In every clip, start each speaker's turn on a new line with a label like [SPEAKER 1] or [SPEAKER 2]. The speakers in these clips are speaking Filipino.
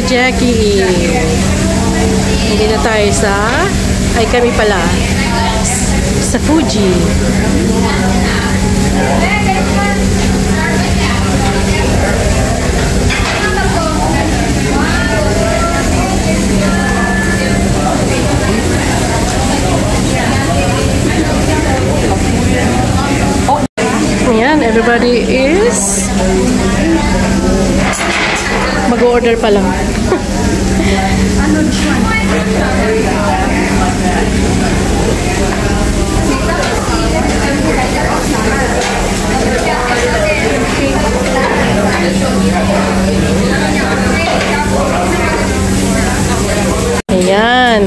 [SPEAKER 1] Jackie. Hindi na tayo sa... Ay, kami pala. Sa Fuji. Ayan, everybody is mag-order pa lang. Ayan.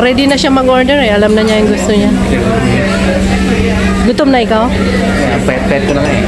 [SPEAKER 1] Ready na siya mag-order eh. Alam na niya yung gusto niya. Gutom na ikaw?
[SPEAKER 2] Pet ko na nga eh.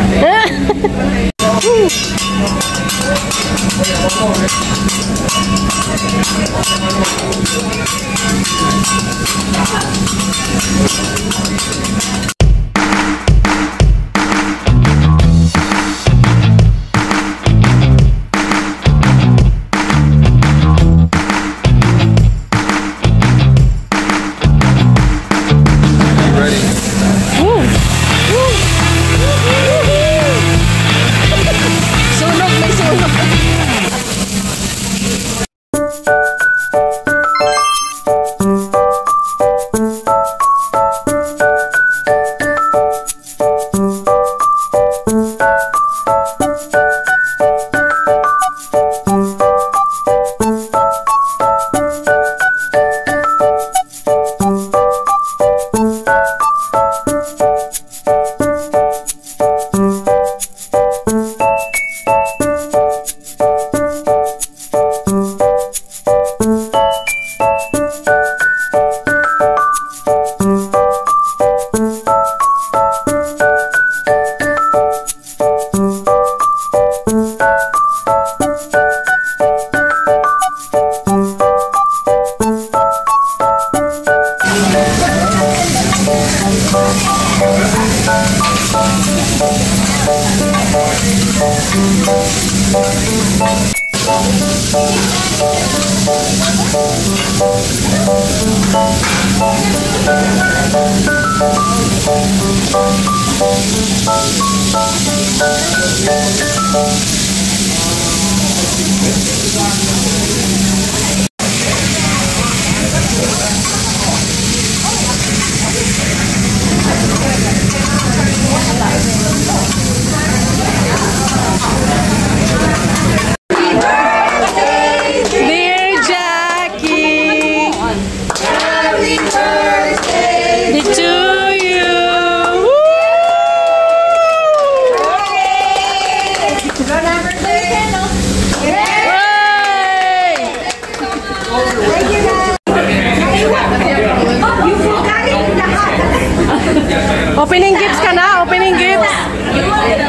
[SPEAKER 1] Opening gifts ka na? Opening gifts?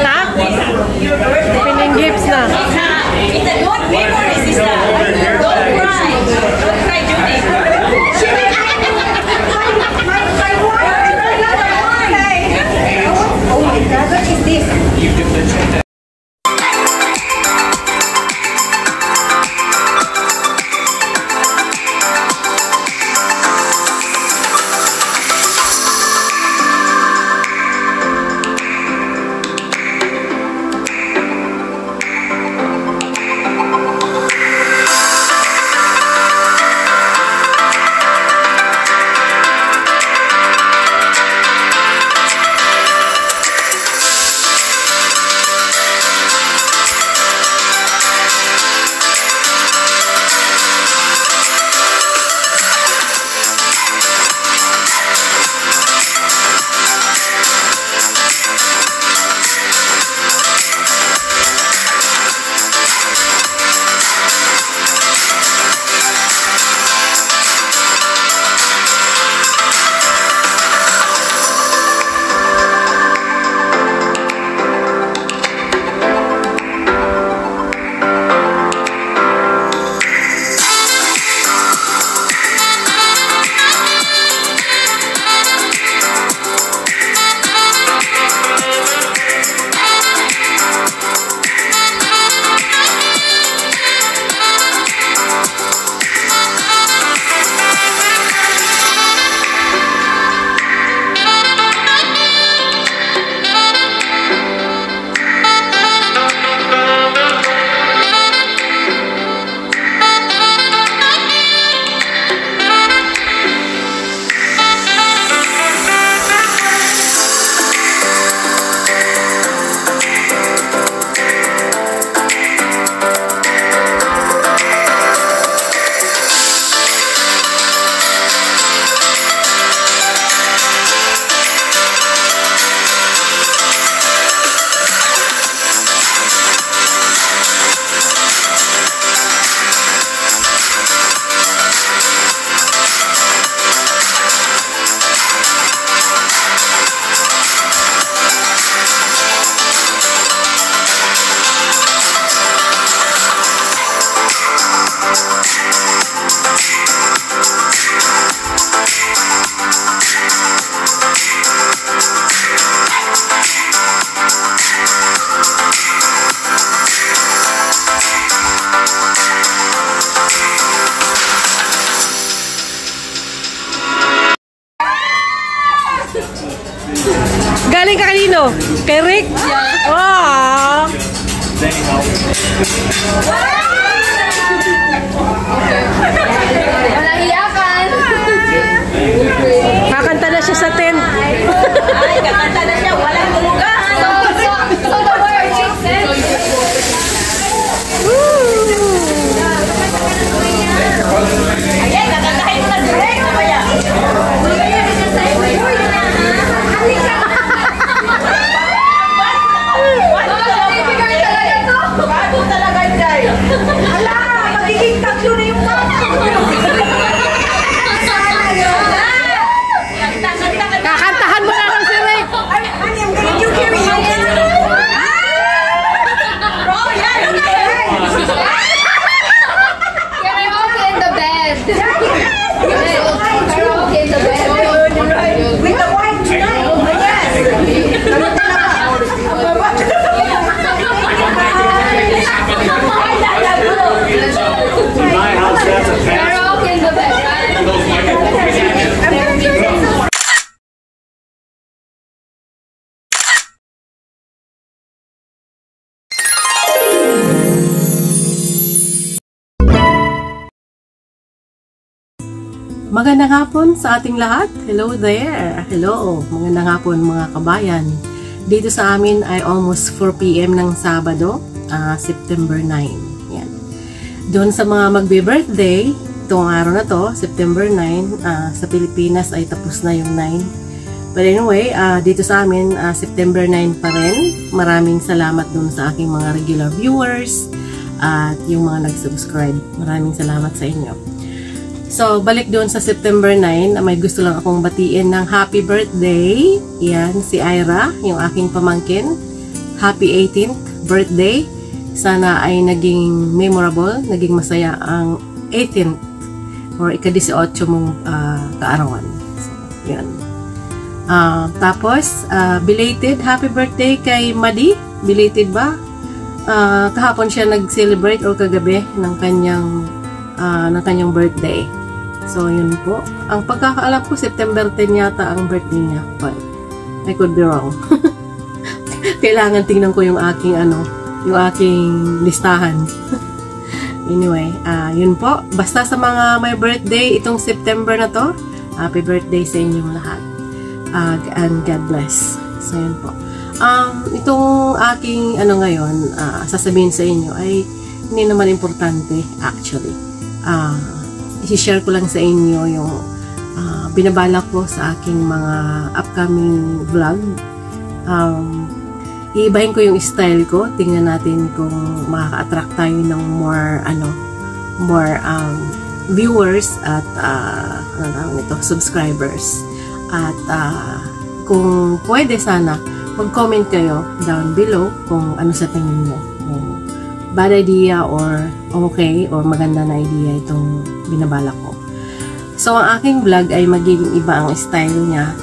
[SPEAKER 1] Ha? Opening gifts na.
[SPEAKER 3] It's a good memory, sister. Don't cry. Don't cry, Judy. Oh my God, what is this?
[SPEAKER 1] Kay Rick? Yeah. Wow!
[SPEAKER 3] Walang iyakan.
[SPEAKER 1] Kakanta na siya sa tent.
[SPEAKER 3] Ay, kakanta na siya. Walang tulugan. So the word Ayan, kakantahin mo na direct. Kaya. Bago talaga dyan. Hala, magiging tatlo na yung
[SPEAKER 1] Kakantahan mo na lang si Rick.
[SPEAKER 3] Honey, I'm gonna do karaoke. Oh, yeah,
[SPEAKER 4] Karaoke in the bed. Karaoke in the bed.
[SPEAKER 3] with the wine tonight. Yes.
[SPEAKER 4] Karaoke in the bed.
[SPEAKER 1] Magandang hapon sa ating lahat. Hello there. Hello. Magandang hapon mga kabayan. Dito sa amin ay almost 4 PM ng Sabado, September 9. Yan. Doon sa mga magbe-birthday, itong araw na to, September 9, sa Pilipinas ay tapos na yung 9. But anyway, dito sa amin, September 9 pa rin. Maraming salamat dun sa aking mga regular viewers at yung mga nag-subscribe. Maraming salamat sa inyo. So, balik doon sa September 9, may gusto lang akong batiin ng happy birthday. Yan, si Ira, yung aking pamangkin. Happy 18th birthday. Sana ay naging memorable, naging masaya ang 18th or ika-18 mong kaarawan. So, yan. Tapos, belated happy birthday kay Madi. Belated ba? Kahapon siya nag-celebrate or kagabi ng kanyang birthday. So, yun po. Ang pagkakaalam ko, September 10 yata ang birthday niya. But, I could be wrong. Kailangan tingnan ko yung aking, yung aking listahan. Anyway, yun po. Basta sa mga may birthday itong September na to, happy birthday sa inyong lahat. And God bless. So, yun po. Itong aking, ngayon, sasabihin sa inyo ay hindi naman importante, actually. I-share ko lang sa inyo yung binabala ko sa aking mga upcoming vlog. Iibahin ko yung style ko. Tingnan natin kung makaka-attract tayo ng more viewers at subscribers. At kung pwede sana, mag-comment kayo down below kung ano sa tingin nyo. Bad idea or okay or maganda na idea itong binabala ko. So, ang aking vlog ay magiging iba ang style niya.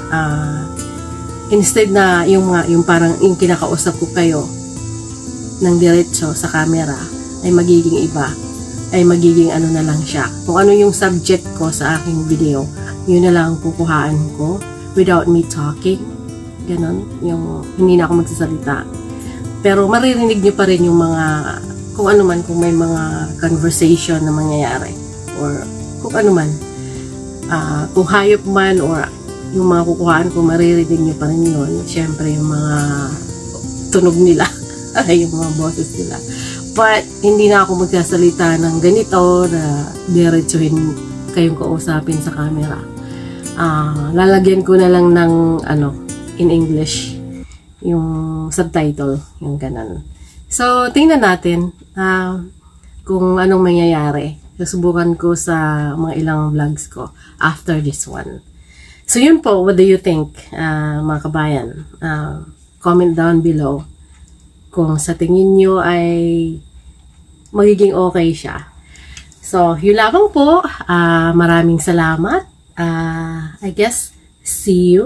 [SPEAKER 1] Instead na yung parang yung kinakausap ko kayo ng diretso sa camera ay magiging iba. Ay magiging na lang siya. Kung ano yung subject ko sa aking video, yun na lang kukuhaan ko without me talking. Ganon. Yung hindi na ako magsasalita. Pero maririnig nyo pa rin yung mga kung ano man, kung may mga conversation na mangyayari or kung ano man, kung hayop man or yung mga kukuhaan ko, maririnig nyo pa rin yun. Siyempre, yung mga tunog nila, yung mga boses nila. But, hindi na ako magsasalita ng ganito na diretsuhin kayong kausapin sa camera. Lalagyan ko na lang ng, in English, yung subtitle, yung ganun. So, tingnan natin kung anong mangyayari. Susubukan ko sa mga ilang vlogs ko after this one. So, yun po. What do you think, mga kabayan? Comment down below kung sa tingin nyo ay magiging okay siya. So, yun lamang po. Maraming salamat. I guess, see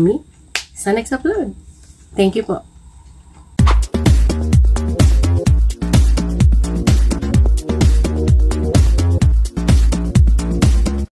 [SPEAKER 1] me sa next upload. Thank you po.